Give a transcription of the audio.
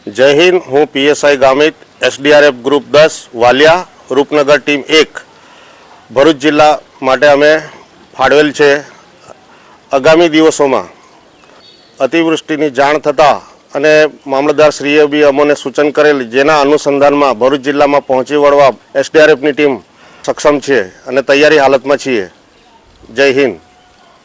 જય હિન્દ। હું PSI Gamit, SDRF group 10 Valia, Rupnagar team 1 Bharuch જિલ્લા માટે અમે ફાળવેલ છે। આગામી દિવસોમાં અતિવૃષ્ટિની જાણ થતાં અને મામલતદારશ્રીએ બી અમને સૂચન કરેલ, જેના અનુસંધાનમાં ભરૂચ જિલ્લામાં પહોંચી વળવા એસડીઆરએફની ટીમ સક્ષમ છે અને તૈયારી હાલતમાં છીએ। જય હિન્દ।